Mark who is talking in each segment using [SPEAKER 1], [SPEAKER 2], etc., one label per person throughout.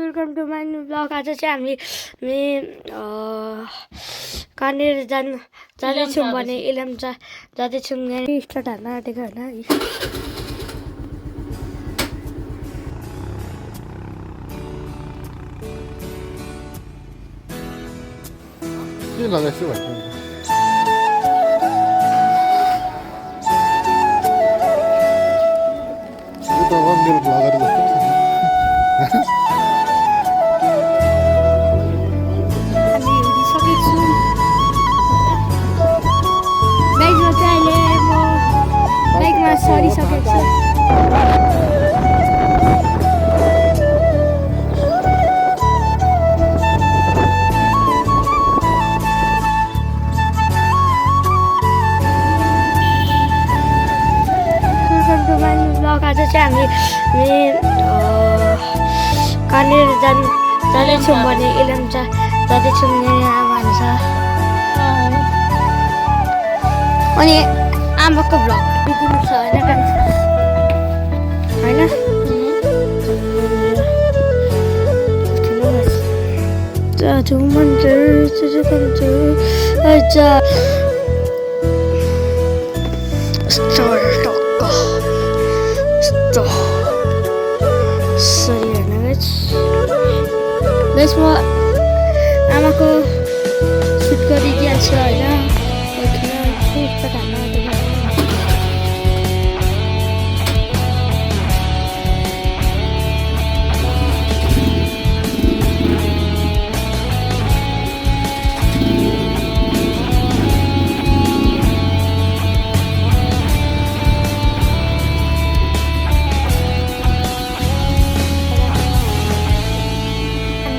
[SPEAKER 1] Welcome to my new blog. आज चाहिँ हामी कहाँनिर जाँदैछौँ भने इलाम जाँदैछौँ। यहाँ स्टार्ट हाल्न आँटेको होइन।
[SPEAKER 2] के लगाइछु भाइ यो त मेरो ब्लगर जस्तो
[SPEAKER 1] हामी हिँडिसकेको छौँ। बाइकमा चाहिँ अहिले म बाइकमा सरिसकेको छु। आज चाहिँ हामी कहाँनिर जाँदैछौँ भने इलाम जाँदैछौँ। यहाँ भन्छ अनि आमाको भ्लग दिनु छ होइन सरी होइन गाइस म आमाको सुट गरिदिइहाल्छु होइन।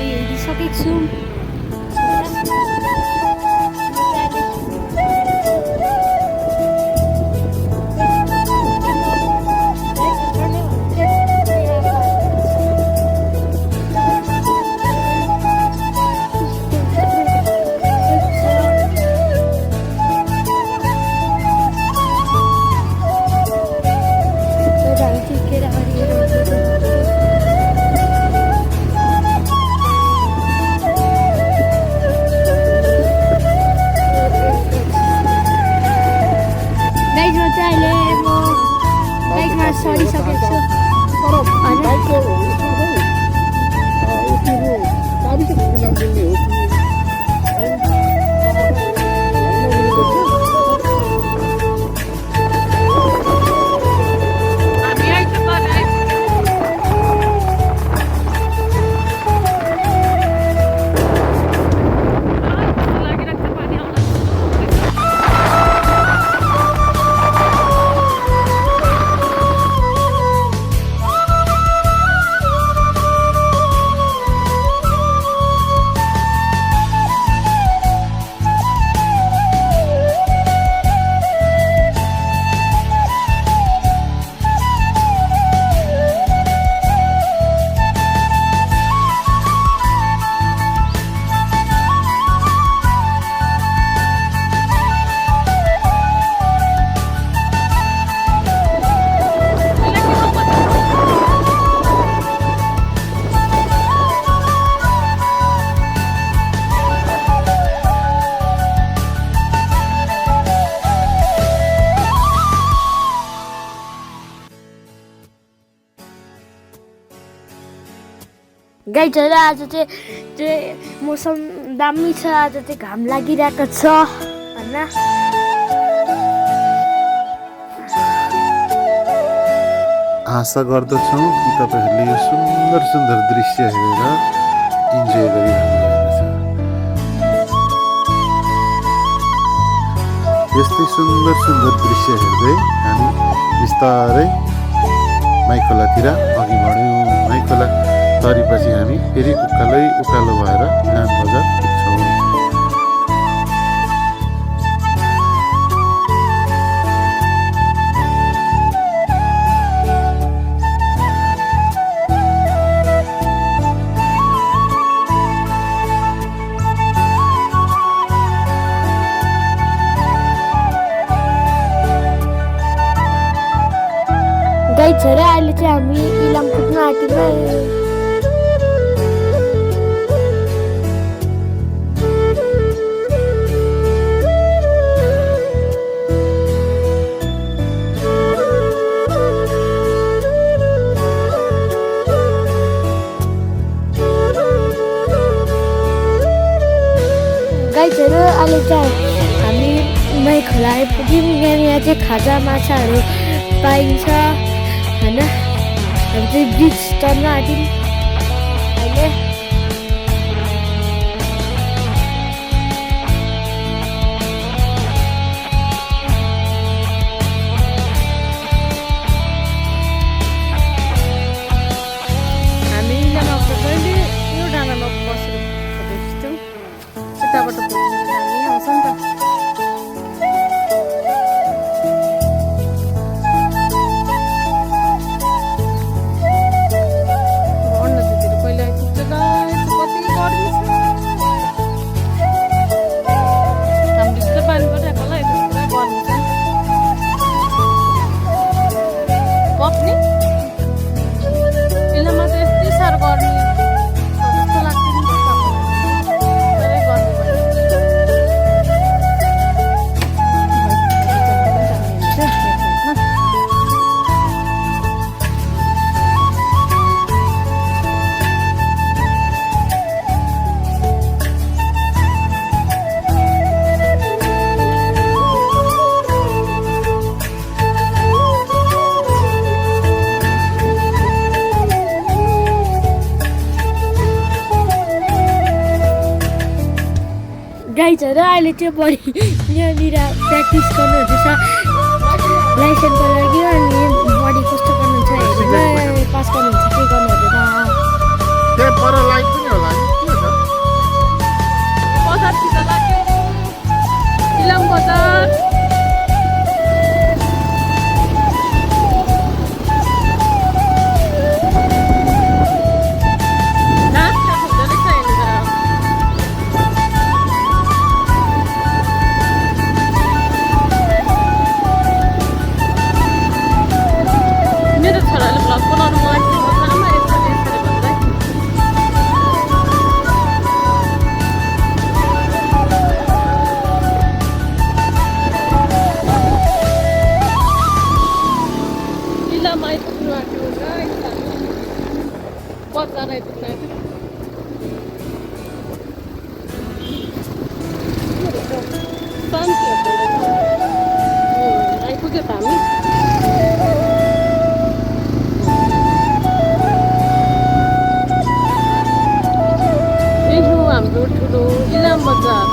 [SPEAKER 1] सरिसकेको छु गाइस। आज चाहिँ मौसम दामी छ। आज चाहिँ घाम लागिरहेको छ होइन।
[SPEAKER 2] आशा गर्दछौँ कि तपाईँहरूले यो सुन्दर सुन्दर दृश्य हेरेर इन्जोय गरिरहनु भएको छ। यस्तै सुन्दर सुन्दर दृश्य हेर्दै हामी बिस्तारै माइखोलातिर अघि बढ्यौँ। माइखोला तरेपछि हामी फेरि उकालो भएर इलाम बजार पुग्छौँ। गाइस अहिले चाहिँ हामी इलाम पुग्न आँटेको
[SPEAKER 1] उकालो चाहिँ हामी माई खोला आइपुग्यौँ। यहाँनिर चाहिँ खाजा माछाहरू पाइन्छ होइन। हामी चाहिँ ब्रिज तर्न आँट्यौँ अहिले। हामी इलामको कहिले यो डाँडामा बसेर फोटो खिच्यौँ। यताबाट पुग्नु हामी आउँछ नि त। गाइजहरू अहिले चाहिँ बढी यहाँनिर प्र्याक्टिस गर्नुहुँदैछ लाइसेन्सको लागि। अनि बढी कस्तो गर्नुहुन्छ हेरेर पास गर्नुहुन्छ के गर्नु हुँदैन।
[SPEAKER 2] त्यहाँ पर लाइट पनि होला नि के छ?
[SPEAKER 3] बजारतिर लाग्यो इलाम बजार। आइपुग्यो त हामी। यही हो हाम्रो ठुलो इलाम बजार।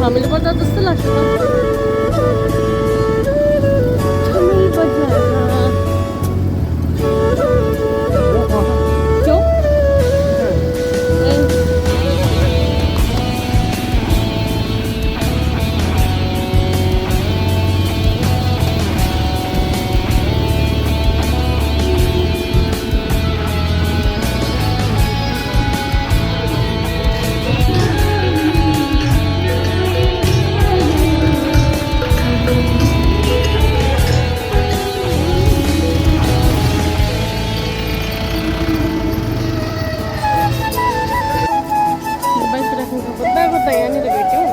[SPEAKER 3] हामीले बजार जस्तो लाग्छ यहाँनिर भेट्यौँ।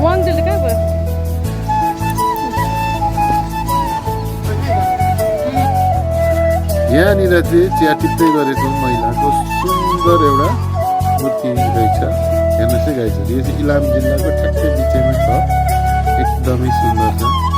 [SPEAKER 3] वाङदेले कहाँ भयो?
[SPEAKER 2] यहाँनिर चाहिँ चिया टिप्दै गरेको महिलाको सुन्दर एउटा मूर्ति रहेछ। हेर्नुहोस् है गाइजहरू, यो चाहिँ इलाम जिल्लाको ठ्याक्कै बिचैमा छ। एकदमै सुन्दर छ।